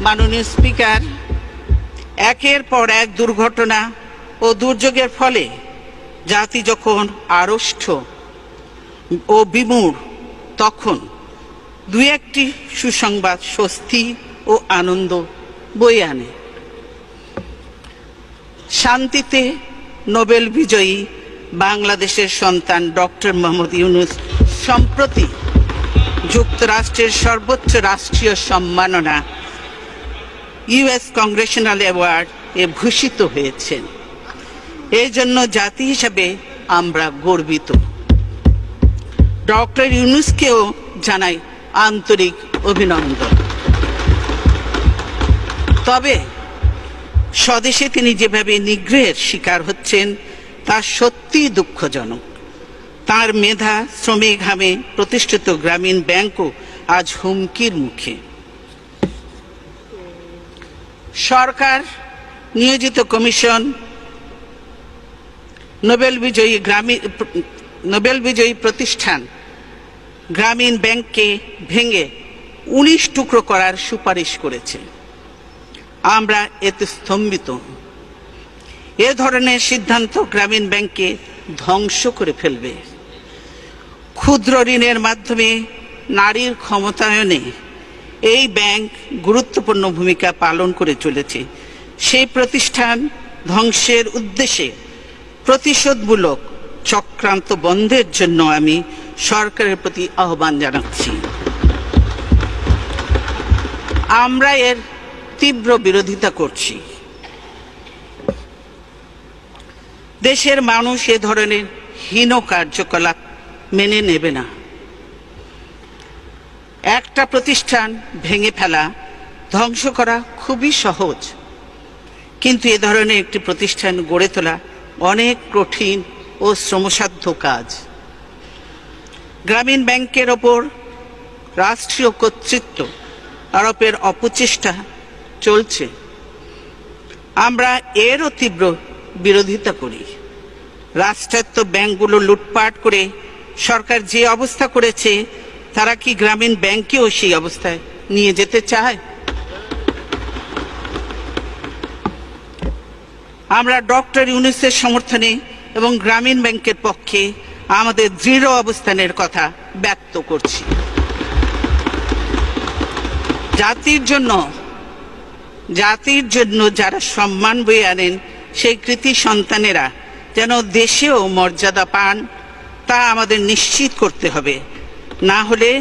মাননীয় স্পিকার, একের পর এক দুর্ঘটনা ও দুর্যোগের ফলে জাতি যখন আড়ষ্ট ও বিমূঢ়, তখন দুই একটি সুসংবাদ স্বস্তি ও আনন্দ বয়ে আনে। শান্তিতে নোবেল বিজয়ী বাংলাদেশের সন্তান ডক্টর মোহাম্মদ ইউনূস সম্প্রতি যুক্তরাষ্ট্রের সর্বোচ্চ রাষ্ট্রীয় সম্মাননা ইউএস কংগ্রেশনাল অ্যাওয়ার্ড এ ভূষিত হয়েছেন। এই জন্য জাতি হিসাবে আমরা গর্বিত। ডক্টর ইউনূসকেও জানাই আন্তরিক অভিনন্দন। তবে স্বদেশে তিনি যেভাবে নিগ্রহের শিকার হচ্ছেন তা সত্যিই দুঃখজনক। তার মেধা, শ্রমে ঘামে প্রতিষ্ঠিত গ্রামীণ ব্যাংকও আজ হুমকির মুখে। সরকার নিয়োজিত কমিশন নোবেল বিজয়ী প্রতিষ্ঠান গ্রামীণ ব্যাংককে ভেঙে 19 টুকরো করার সুপারিশ করেছে। আমরা এতে স্তম্ভিত। এ ধরনের সিদ্ধান্ত গ্রামীণ ব্যাংককে ধ্বংস করে ফেলবে। ক্ষুদ্র ঋণের মাধ্যমে নারীর ক্ষমতায়নে এই ব্যাংক গুরুত্বপূর্ণ ভূমিকা পালন করে চলেছে। সেই প্রতিষ্ঠান ধ্বংসের উদ্দেশ্যে প্রতিশোধমূলক চক্রান্ত বন্ধের জন্য আমি সরকারের প্রতি আহ্বান জানাচ্ছি। আমরা এর তীব্র বিরোধিতা করছি। দেশের মানুষ এ ধরনের হীন কার্যকলাপ মেনে নেবে না। একটা প্রতিষ্ঠান ভেঙে ফেলা, ধ্বংস করা খুবই সহজ, কিন্তু এ ধরনের একটি প্রতিষ্ঠান গড়ে তোলা অনেক কঠিন ও শ্রমসাধ্য কাজ। গ্রামীণ ব্যাংকের ওপর রাষ্ট্রীয় কর্তৃত্ব আরোপের অপচেষ্টা চলছে। আমরা এরও তীব্র বিরোধিতা করি। রাষ্ট্রায়ত্ত ব্যাংকগুলো লুটপাট করে সরকার যে অবস্থা করেছে, তারা কি গ্রামীণ ব্যাংকেও সেই অবস্থায় নিয়ে যেতে চায়? আমরা ডক্টর ইউনূসের সমর্থনে এবং গ্রামীণ ব্যাংকের পক্ষে আমাদের দৃঢ় অবস্থানের কথা ব্যক্ত করছি। জাতির জন্য যারা সম্মান বয়ে আনেন, সেই কৃতি সন্তানেরা যেন দেশেও মর্যাদা পান, তা আমাদের নিশ্চিত করতে হবে। না হলে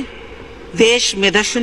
দেশ মেধাশূন্য